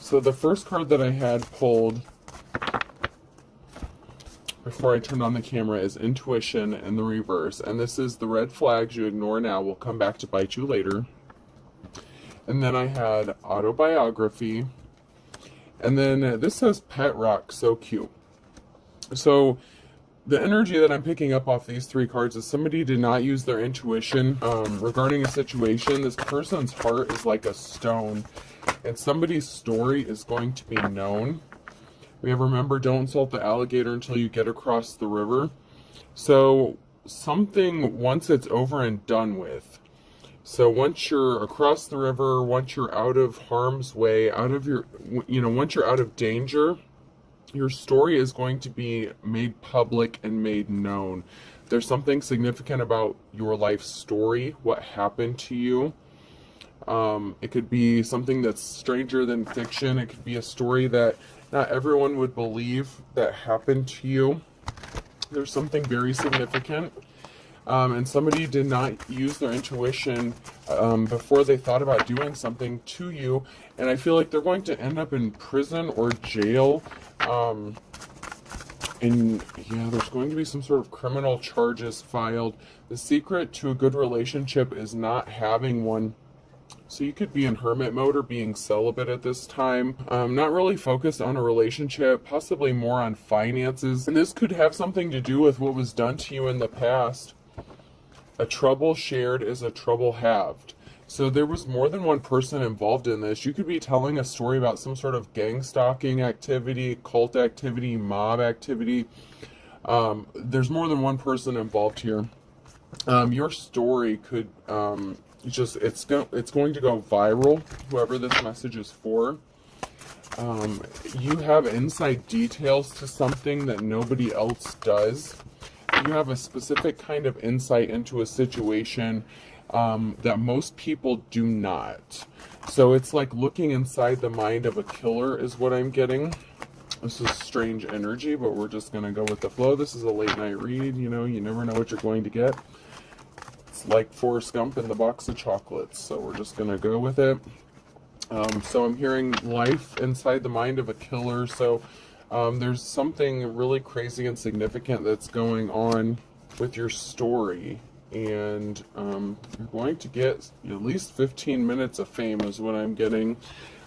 So the first card that I had pulled before I turned on the camera is intuition in the reverse. And this is the red flags you ignore now will come back to bite you later. And then I had autobiography. And then this says pet rock, so cute. So the energy that I'm picking up off these three cards is somebody did not use their intuition regarding a situation. This person's heart is like a stone, and somebody's story is going to be known. We have, remember, don't insult the alligator until you get across the river. So something, once it's over and done with, so once you're across the river, once you're out of harm's way, out of your, once you're out of danger, your story is going to be made public and made known. There's something significant about your life story, what happened to you. It could be something that's stranger than fiction. It could be a story that not everyone would believe that happened to you. There's something very significant. And somebody did not use their intuition before they thought about doing something to you. And I feel like they're going to end up in prison or jail. And yeah, there's going to be some sort of criminal charges filed. The secret to a good relationship is not having one. So you could be in hermit mode or being celibate at this time. Not really focused on a relationship, possibly more on finances. And this could have something to do with what was done to you in the past. A trouble shared is a trouble halved. So there was more than one person involved in this. You could be telling a story about some sort of gang stalking activity, cult activity, mob activity. There's more than one person involved here. Your story could it's going to go viral, whoever this message is for. You have inside details to something that nobody else does. You have a specific kind of insight into a situation that most people do not. So it's like looking inside the mind of a killer is what I'm getting. This is strange energy, but we're just going to go with the flow. This is a late night read. You never know what you're going to get. It's like Forrest Gump in the box of chocolates. So we're just going to go with it. So I'm hearing life inside the mind of a killer. So there's something really crazy and significant that's going on with your story. And you're going to get at least 15 minutes of fame is what I'm getting.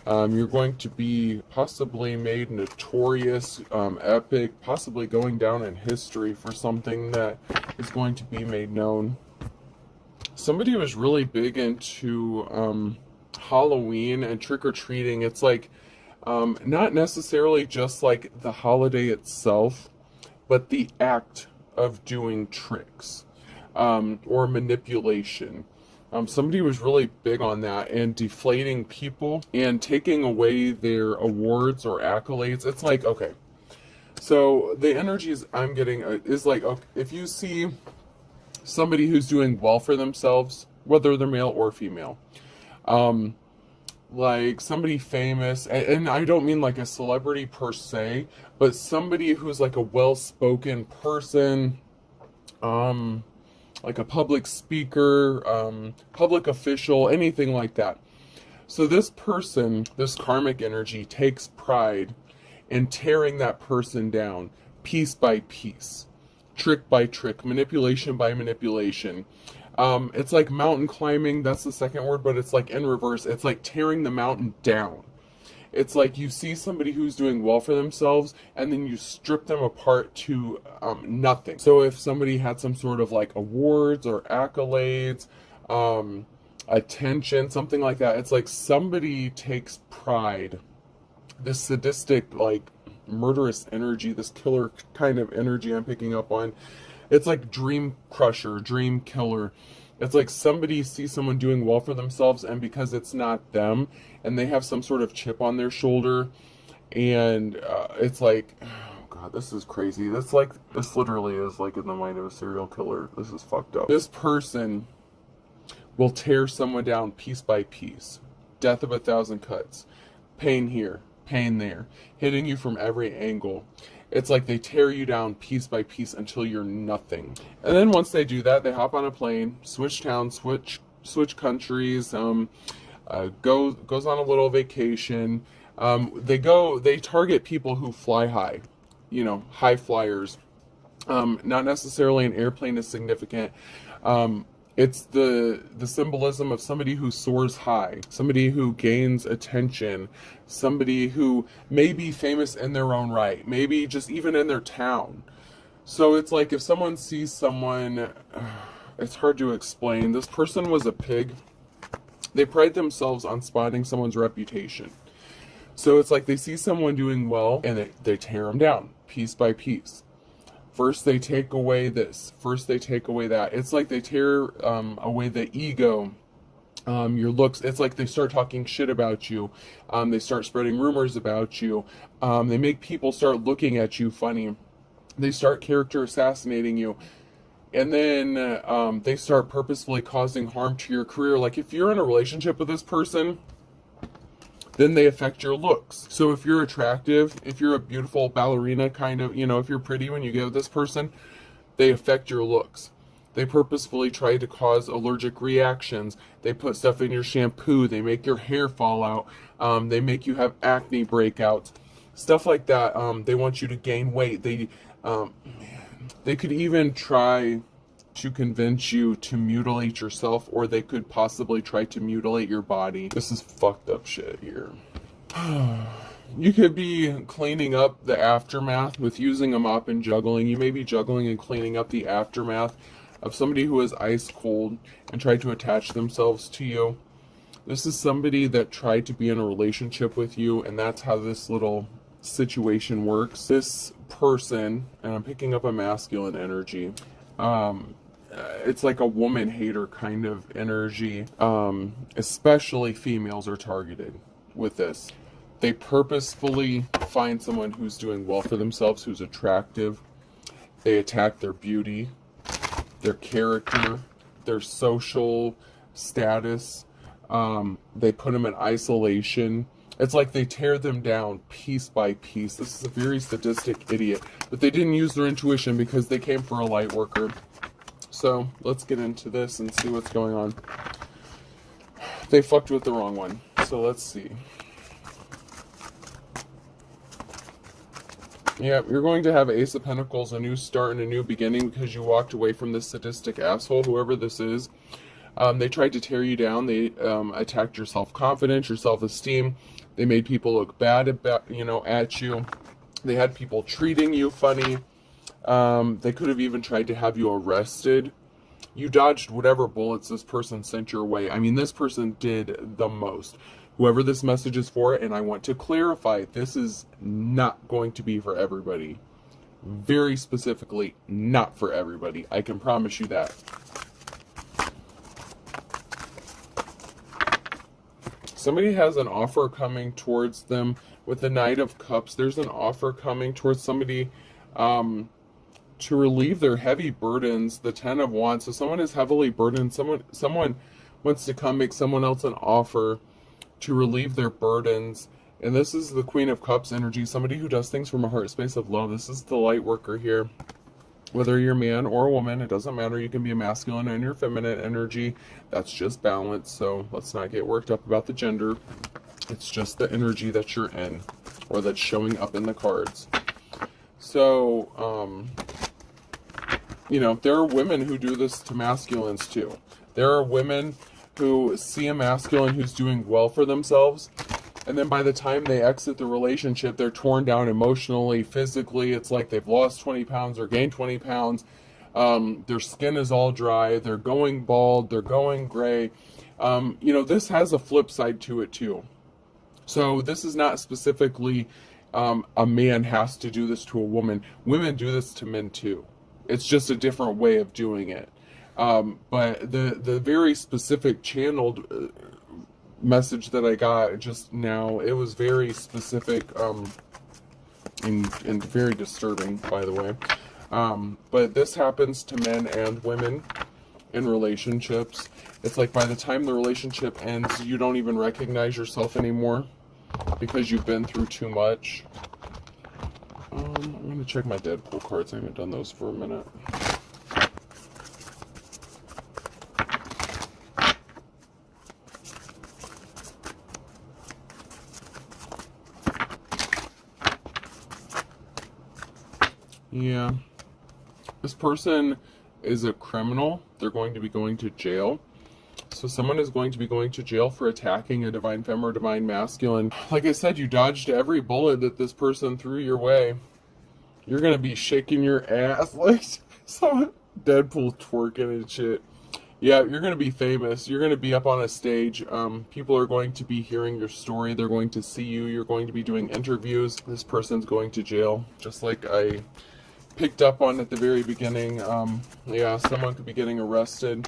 You're going to be possibly made notorious, epic, possibly going down in history for something that is going to be made known. Somebody was really big into Halloween and trick-or-treating. It's like not necessarily just like the holiday itself, but the act of doing tricks or manipulation. Somebody was really big on that and deflating people and taking away their awards or accolades. It's like, okay, so the energies I'm getting is like, okay, if you see somebody who's doing well for themselves, whether they're male or female, like somebody famous, and I don't mean like a celebrity per se, but somebody who's like a well-spoken person, like a public speaker, public official, anything like that. So this person, this karmic energy, takes pride in tearing that person down piece by piece, trick by trick, manipulation by manipulation. It's like mountain climbing, that's the second word, but it's like in reverse. It's like tearing the mountain down. It's like you see somebody who's doing well for themselves and then you strip them apart to nothing. So if somebody had some sort of like awards or accolades, attention, something like that, it's like somebody takes pride, this sadistic, like murderous energy, this killer kind of energy I'm picking up on. It's like dream crusher, dream killer. It's like somebody sees someone doing well for themselves, and because it's not them, and they have some sort of chip on their shoulder, and it's like, oh god, this is crazy. This literally is like in the mind of a serial killer. This is fucked up. This person will tear someone down piece by piece. Death of 1,000 cuts. Pain here, pain there, hitting you from every angle. It's like they tear you down piece by piece until you're nothing. And then once they do that, they hop on a plane, switch towns, switch countries, goes on a little vacation, They target people who fly high, high flyers. Not necessarily an airplane is significant. It's the symbolism of somebody who soars high, somebody who gains attention, somebody who may be famous in their own right, maybe just even in their town. So it's like if someone sees someone, it's hard to explain. This person was a pig. They pride themselves on spotting someone's reputation. So it's like they see someone doing well and they tear them down piece by piece. First they take away this, first they take away that. It's like they tear away the ego, your looks. It's like they start talking shit about you. They start spreading rumors about you. They make people start looking at you funny. They start character assassinating you. And then they start purposefully causing harm to your career. Like if you're in a relationship with this person, then they affect your looks. So if you're attractive, if you're a beautiful ballerina kind of, if you're pretty when you get with this person, they affect your looks. They purposefully try to cause allergic reactions. They put stuff in your shampoo. They make your hair fall out. They make you have acne breakouts. Stuff like that. They want you to gain weight. They could even try to convince you to mutilate yourself, or they could possibly try to mutilate your body. This is fucked up shit here. You could be cleaning up the aftermath with using a mop and juggling. You may be juggling and cleaning up the aftermath of somebody who is ice cold and tried to attach themselves to you. This is somebody that tried to be in a relationship with you, and that's how this little situation works. This person, and I'm picking up a masculine energy, it's like a woman hater kind of energy. Especially females are targeted with this. They purposefully find someone who's doing well for themselves, who's attractive. They attack their beauty, their character, their social status. They put them in isolation. It's like they tear them down piece by piece. This is a very sadistic idiot. But they didn't use their intuition because they came for a light worker. So let's get into this and see what's going on. They fucked with the wrong one. So let's see. Yeah, you're going to have Ace of Pentacles, a new start and a new beginning, because you walked away from this sadistic asshole, whoever this is. They tried to tear you down. They attacked your self-confidence, your self-esteem. They made people look bad at you. They had people treating you funny. They could have even tried to have you arrested. You dodged whatever bullets this person sent your way. I mean, this person did the most. Whoever this message is for, and I want to clarify, this is not going to be for everybody. Very specifically, not for everybody. I can promise you that. Somebody has an offer coming towards them with the Knight of Cups. There's an offer coming towards somebody to relieve their heavy burdens, the Ten of Wands. So someone is heavily burdened. Someone wants to come make someone else an offer to relieve their burdens. And this is the Queen of Cups energy, somebody who does things from a heart space of love. This is the light worker here. Whether you're a man or a woman, it doesn't matter. You can be a masculine and your feminine energy. That's just balance. So let's not get worked up about the gender. It's just the energy that you're in, or that's showing up in the cards. So, there are women who do this to masculines too. There are women who see a masculine who's doing well for themselves, and then by the time they exit the relationship, they're torn down emotionally, physically. It's like they've lost 20 pounds or gained 20 pounds. Their skin is all dry. They're going bald. They're going gray. This has a flip side to it too. So this is not specifically a man has to do this to a woman. Women do this to men too. It's just a different way of doing it. But the very specific channeled message that I got just now, it was very specific and very disturbing, by the way. But this happens to men and women in relationships. It's like by the time the relationship ends, you don't even recognize yourself anymore because you've been through too much. I'm going to check my Deadpool cards. I haven't done those for a minute. Yeah. This person is a criminal. They're going to be going to jail. So someone is going to be going to jail for attacking a divine femme or divine masculine. Like I said, you dodged every bullet that this person threw your way. You're going to be shaking your ass like some Deadpool twerking and shit. Yeah, you're going to be famous. You're going to be up on a stage. People are going to be hearing your story. They're going to see you. You're going to be doing interviews. This person's going to jail, just like I picked up on at the very beginning. Yeah, someone could be getting arrested.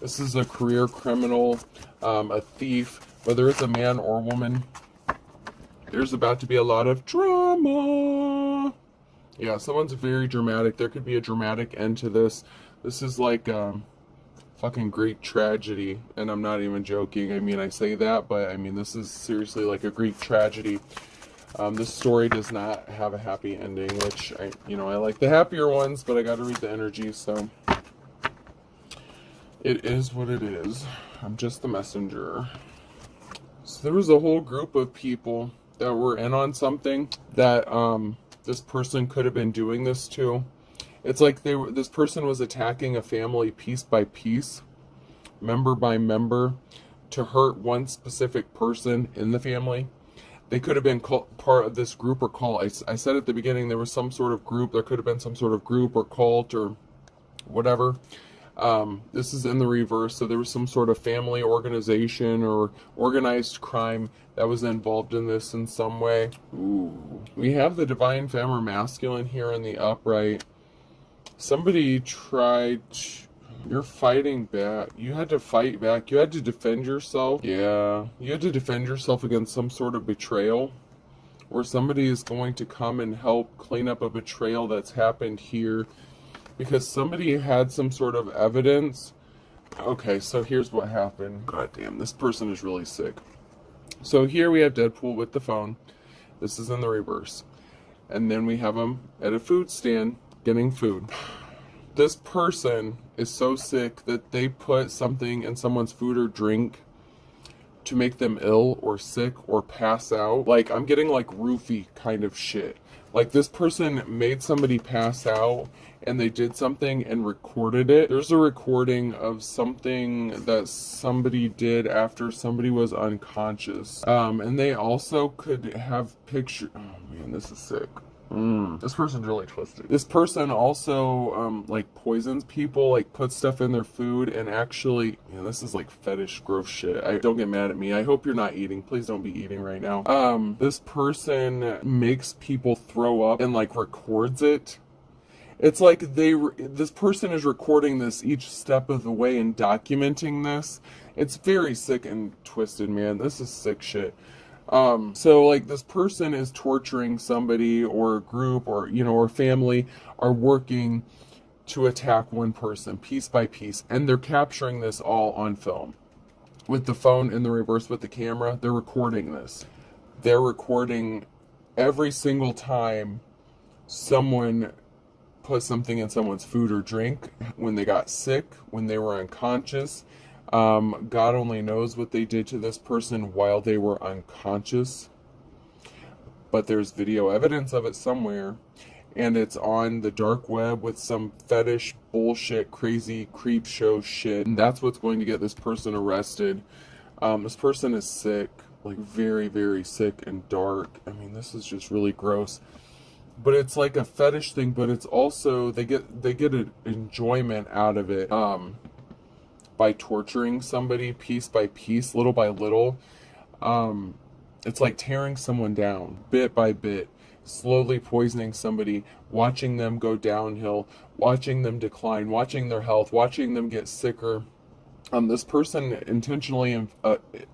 This is a career criminal, a thief, whether it's a man or woman. There's about to be a lot of drama. Yeah, someone's very dramatic. There could be a dramatic end to this. This is like fucking Greek tragedy, and I'm not even joking. I mean, I say that, but I mean, this is seriously like a Greek tragedy. This story does not have a happy ending, which I like the happier ones, but I got to read the energy, so it is what it is. I'm just the messenger. So there was a whole group of people that were in on something that this person could have been doing this to. It's like this person was attacking a family piece by piece, member by member, to hurt one specific person in the family. They could have been part of this group or cult. I said at the beginning there was some sort of group. There could have been some sort of group or cult or whatever. This is in the reverse, so there was some sort of family organization or organized crime that was involved in this in some way. Ooh. We have the divine femme or masculine here in the upright. Somebody tried... You're fighting back. You had to fight back. You had to defend yourself. Yeah. You had to defend yourself against some sort of betrayal. Or somebody is going to come and help clean up a betrayal that's happened here. Because somebody had some sort of evidence. Okay, so here's what happened. God damn, this person is really sick. So here we have Deadpool with the phone. This is in the reverse. And then we have him at a food stand getting food. This person is so sick that they put something in someone's food or drink to make them ill or sick or pass out. Like, I'm getting like roofie kind of shit. Like, this person made somebody pass out and they did something and recorded it. There's a recording of something that somebody did after somebody was unconscious. And they also could have pictures. Oh man, this is sick. This person's really twisted. This person also like poisons people, like puts stuff in their food, and actually, this is like fetish gross shit. Don't get mad at me. I hope you're not eating. Please don't be eating right now. This person makes people throw up and like records it. It's like this person is recording this each step of the way and documenting this. It's very sick and twisted, man. This is sick shit. So like this person is torturing somebody, or a group, or or family are working to attack one person piece by piece, and they're capturing this all on film with the phone in the reverse with the camera. They're recording this. They're recording every single time someone put something in someone's food or drink, when they got sick, when they were unconscious. God only knows what they did to this person while they were unconscious, but there's video evidence of it somewhere, and it's on the dark web with some fetish bullshit, crazy creep show shit, and that's what's going to get this person arrested. This person is sick, like very, very sick and dark. I mean, this is just really gross. But it's like a fetish thing, but it's also they get an enjoyment out of it. By torturing somebody piece by piece, little by little. It's like tearing someone down bit by bit, slowly poisoning somebody, watching them go downhill, watching them decline, watching their health, watching them get sicker. This person intentionally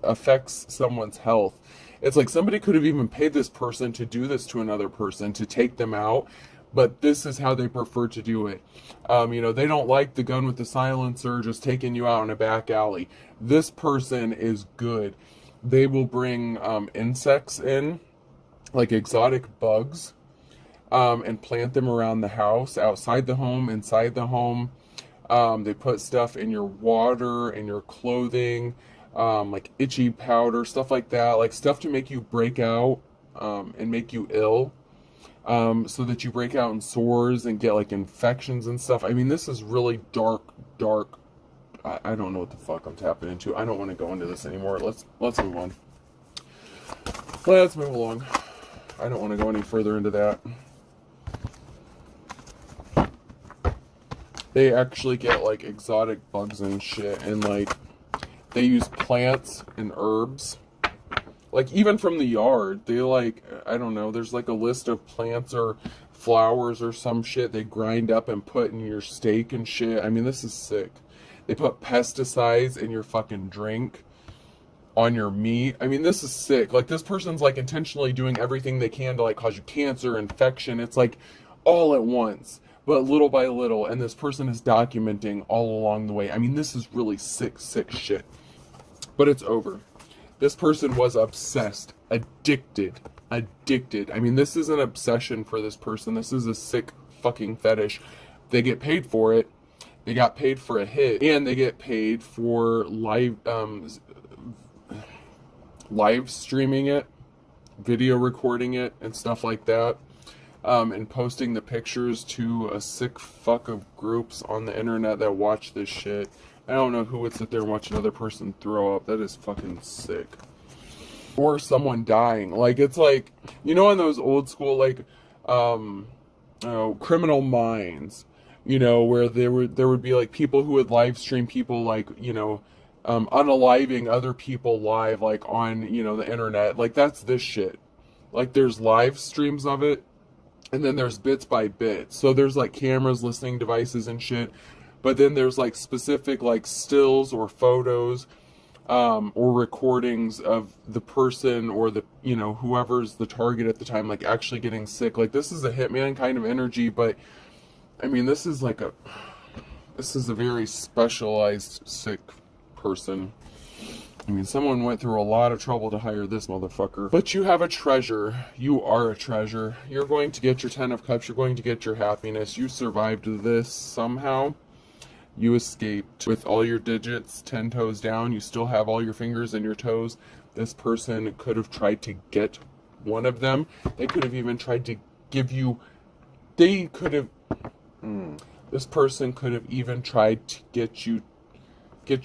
affects someone's health. It's like somebody could have even paid this person to do this to another person, to take them out. But this is how they prefer to do it. They don't like the gun with the silencer just taking you out in a back alley. This person is good. They will bring insects in, like exotic bugs, and plant them around the house, outside the home, inside the home. They put stuff in your water, in your clothing, like itchy powder, stuff like that. Like stuff to make you break out and make you ill. so that you break out in sores and get like infections and stuff. I mean, this is really dark. I don't know what the fuck I'm tapping into. I don't want to go into this anymore. Let's move on. Let's move along. I don't want to go any further into that. They actually get like exotic bugs and shit, and like they use plants and herbs. Like even from the yard, they like, I don't know, there's like a list of plants or flowers or some shit they grind up and put in your steak and shit. I mean, this is sick. They put pesticides in your fucking drink, on your meat. I mean, this is sick. Like, this person's like intentionally doing everything they can to like cause you cancer, infection. It's like all at once, but little by little. And this person is documenting all along the way. I mean, this is really sick shit. But it's over. This person was obsessed, addicted. I mean, this is an obsession for this person. This is a sick fucking fetish. They get paid for it. They got paid for a hit, and they get paid for live streaming it, video recording it, and stuff like that, and posting the pictures to a sick fuck of groups on the internet that watch this shit. I don't know who would sit there and watch another person throw up. That is fucking sick. Or someone dying. Like, it's like, you know, in those old school, like, Criminal Minds, you know, where there would be like people who would live stream people, like, you know, unaliving other people live, like on, you know, the internet. Like, that's this shit. Like, there's live streams of it, and then there's bits by bit. So there's like cameras, listening devices and shit, but then there's like specific like stills or photos, or recordings of the person or the, you know, whoever's the target at the time, like actually getting sick. Like, this is a hitman kind of energy, but I mean, this is a very specialized sick person. I mean, someone went through a lot of trouble to hire this motherfucker. But you have a treasure. You are a treasure. You're going to get your 10 of Cups. You're going to get your happiness. You survived this somehow. You escaped with all your digits 10 toes down. You still have all your fingers and your toes. This person could have tried to get one of them. They could have even tried to give you... They could have... This person could have even tried to get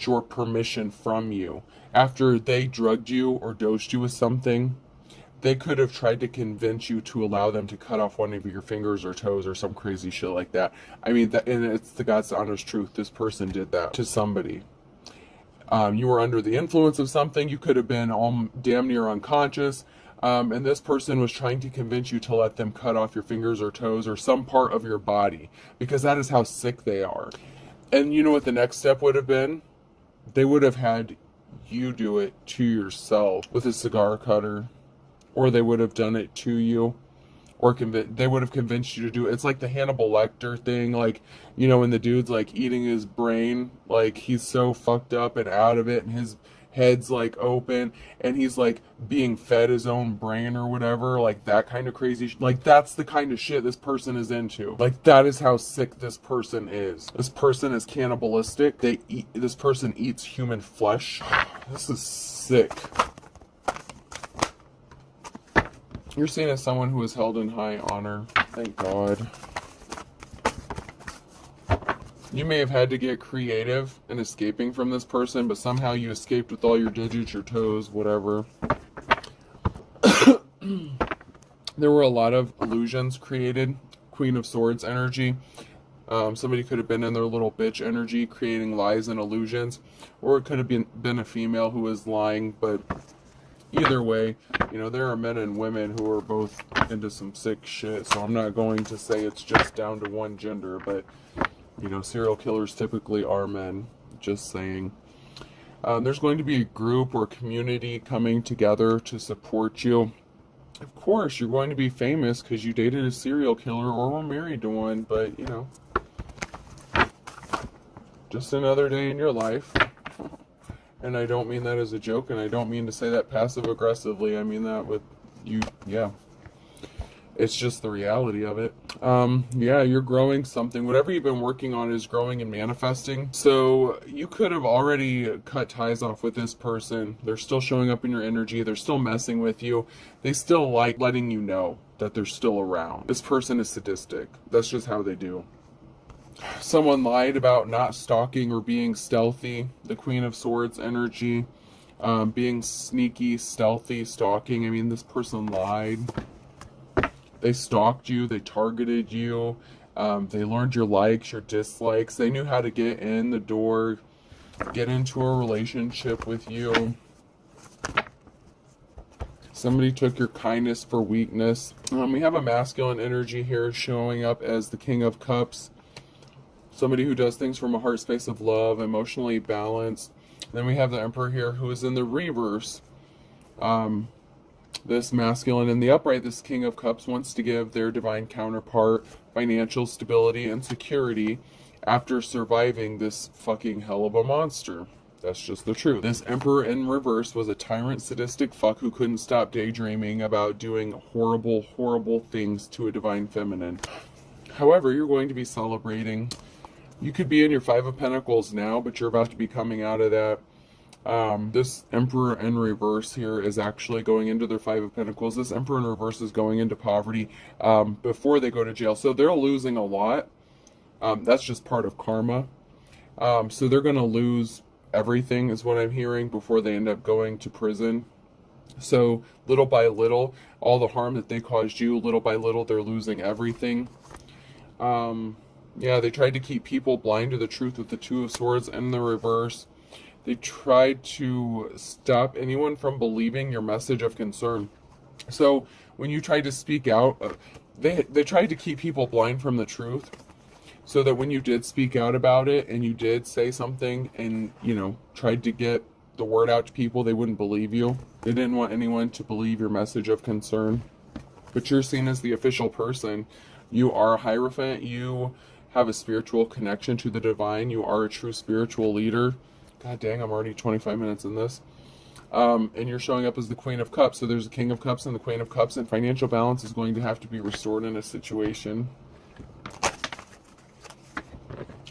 your permission from you. After they drugged you or dosed you with something, they could have tried to convince you to allow them to cut off one of your fingers or toes or some crazy shit like that. I mean, and it's the God's honest truth. This person did that to somebody. You were under the influence of something. You could have been damn near unconscious. And this person was trying to convince you to let them cut off your fingers or toes or some part of your body, because that is how sick they are. And you know what the next step would have been? They would have had you do it to yourself with a cigar cutter, or they would have done it to you, or they would have convinced you to do it. It's like the Hannibal Lecter thing, like, you know, when the dude's like eating his brain, like he's so fucked up and out of it, and his head's like open, and he's like being fed his own brain or whatever, like that kind of crazy like, that's the kind of shit this person is into. Like, that is how sick this person is. This person is cannibalistic. This person eats human flesh. This is sick. You're seen as someone who is held in high honor. Thank God. You may have had to get creative in escaping from this person, but somehow you escaped with all your digits, your toes, whatever. There were a lot of illusions created. Queen of Swords energy. Somebody could have been in their little bitch energy, creating lies and illusions. Or it could have been a female who was lying, but either way, you know, there are men and women who are both into some sick shit, so I'm not going to say it's just down to one gender, but... You know, serial killers typically are men, just saying. There's going to be a group or community coming together to support you. Of course, you're going to be famous because you dated a serial killer or were married to one, but, you know, just another day in your life. And I don't mean that as a joke, and I don't mean to say that passive-aggressively. I mean that with you, yeah. It's just the reality of it. Yeah, you're growing something. Whatever you've been working on is growing and manifesting. So you could have already cut ties off with this person. They're still showing up in your energy. They're still messing with you. They still like letting you know that they're still around. This person is sadistic. That's just how they do. Someone lied about not stalking or being stealthy. The Queen of Swords energy. Being sneaky, stealthy, stalking. I mean, this person lied. They stalked you, they targeted you, they learned your likes, your dislikes. They knew how to get in the door, get into a relationship with you. Somebody took your kindness for weakness. We have a masculine energy here showing up as the King of Cups. Somebody who does things from a heart space of love, emotionally balanced. Then we have the Emperor here who is in the reverse. This masculine in the upright, this King of Cups, wants to give their divine counterpart financial stability and security after surviving this fucking hell of a monster. That's just the truth. This Emperor in reverse was a tyrant, sadistic fuck who couldn't stop daydreaming about doing horrible, horrible things to a divine feminine. However, you're going to be celebrating. You could be in your Five of Pentacles now, but you're about to be coming out of that. This Emperor in reverse here is actually going into their Five of Pentacles. This Emperor in reverse is going into poverty before they go to jail. So they're losing a lot. That's just part of karma. So they're going to lose everything is what I'm hearing before they end up going to prison. So little by little, all the harm that they caused you, little by little, they're losing everything. Yeah, they tried to keep people blind to the truth with the Two of Swords in the reverse. They tried to stop anyone from believing your message of concern. So when you tried to speak out, they tried to keep people blind from the truth. So that when you did speak out about it and you did say something and, you know, tried to get the word out to people, they wouldn't believe you. They didn't want anyone to believe your message of concern. But you're seen as the official person. You are a Hierophant. You have a spiritual connection to the divine. You are a true spiritual leader. God dang, I'm already 25 minutes in this. And you're showing up as the Queen of Cups. So there's a King of Cups and the Queen of Cups, and financial balance is going to have to be restored in a situation.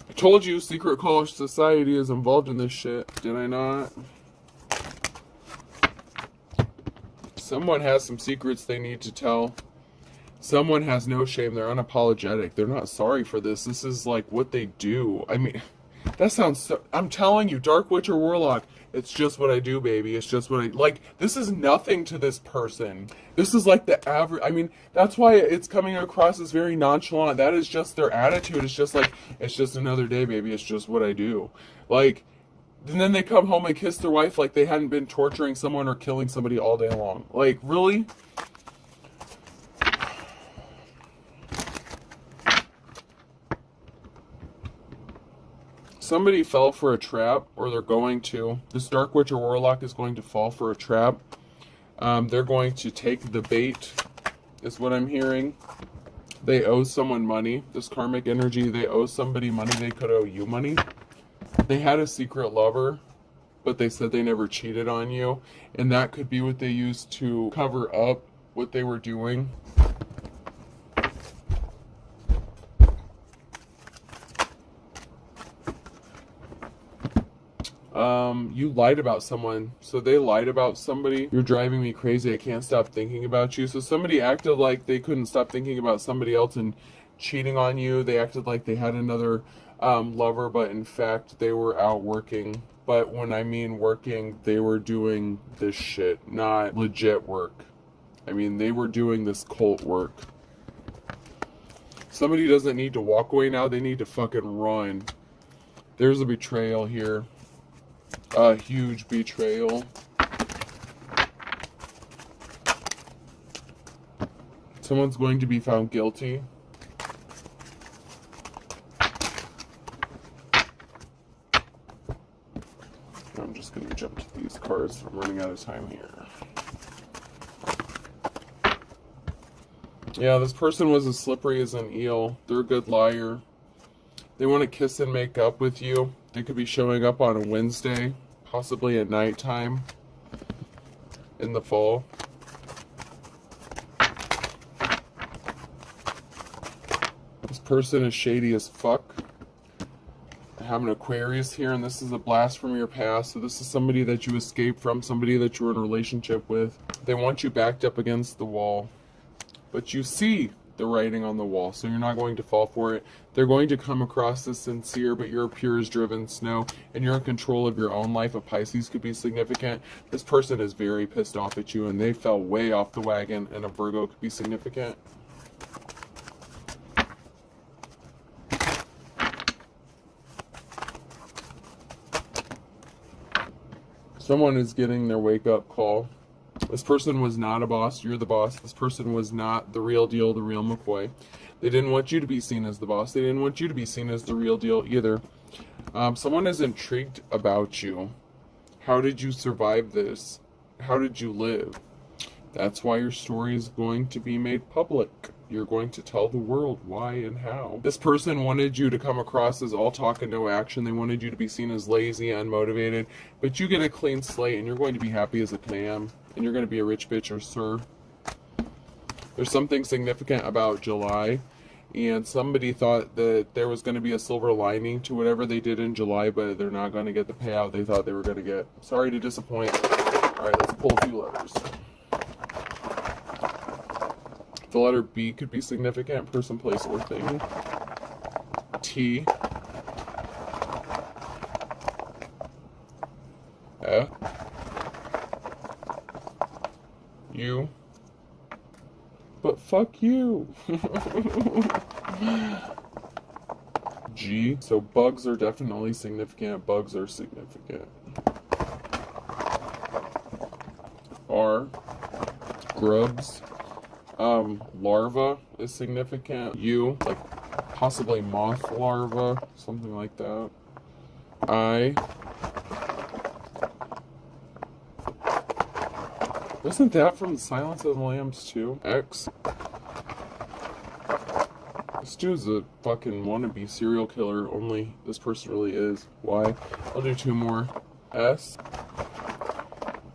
I told you secret college society is involved in this shit. Did I not? Someone has some secrets they need to tell. Someone has no shame. They're unapologetic. They're not sorry for this. This is like what they do. I mean, that sounds so... I'm telling you, Dark Witch or Warlock, it's just what I do, baby. It's just what I... Like, this is nothing to this person. This is like the average... I mean, that's why it's coming across as very nonchalant. That is just their attitude. It's just like, it's just another day, baby. It's just what I do. Like, and then they come home and kiss their wife like they hadn't been torturing someone or killing somebody all day long. Like, really? Somebody fell for a trap, or they're going to. This Dark Witch or Warlock is going to fall for a trap. They're going to take the bait, is what I'm hearing. They owe someone money. This karmic energy, they owe somebody money. They could owe you money. They had a secret lover, but they said they never cheated on you. And that could be what they used to cover up what they were doing. You lied about someone. So they lied about somebody. You're driving me crazy. I can't stop thinking about you. So somebody acted like they couldn't stop thinking about somebody else and cheating on you. They acted like they had another lover, but in fact they were out working. But when I mean working, they were doing this shit, not legit work. I mean, they were doing this cult work. Somebody doesn't need to walk away now. They need to fucking run. There's a betrayal here. A huge betrayal. Someone's going to be found guilty. I'm just going to jump to these cards. I'm running out of time here. Yeah, this person was as slippery as an eel. They're a good liar. They want to kiss and make up with you. They could be showing up on a Wednesday, possibly at nighttime in the fall. This person is shady as fuck. I have an Aquarius here, and this is a blast from your past. So this is somebody that you escaped from, somebody that you were in a relationship with. They want you backed up against the wall. But you see the writing on the wall, so you're not going to fall for it. They're going to come across as sincere, but you're pure as driven snow, and you're in control of your own life. A Pisces could be significant. This person is very pissed off at you, and they fell way off the wagon, and a Virgo could be significant. Someone is getting their wake-up call. This person was not a boss. You're the boss. This person was not the real deal, the real McCoy. They didn't want you to be seen as the boss. They didn't want you to be seen as the real deal either. Someone is intrigued about you. How did you survive this? How did you live? That's why your story is going to be made public. You're going to tell the world why and how. This person wanted you to come across as all talk and no action. They wanted you to be seen as lazy, unmotivated. But you get a clean slate, and you're going to be happy as a clam. And you're going to be a rich bitch or sir. There's something significant about July. And somebody thought that there was going to be a silver lining to whatever they did in July, but they're not going to get the payout they thought they were going to get. Sorry to disappoint. All right, let's pull a few letters. The letter B could be significant, person, place, or thing. T. F. U. But fuck you. G. So bugs are definitely significant. Bugs are significant. R. Grubs. Larva is significant. U, like possibly moth larva, something like that. I. Wasn't that from the Silence of the Lambs too? X. This dude's a fucking wannabe serial killer, only this person really is. Y. I'll do two more. S.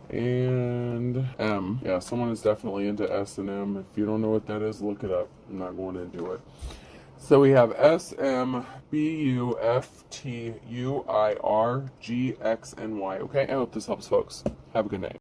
And M. Yeah, someone is definitely into S and M. If you don't know what that is, look it up. I'm not going to do it. So we have S, M, B, U, F, T, U, I, R, G, X, and Y. Okay, I hope this helps, folks. Have a good night.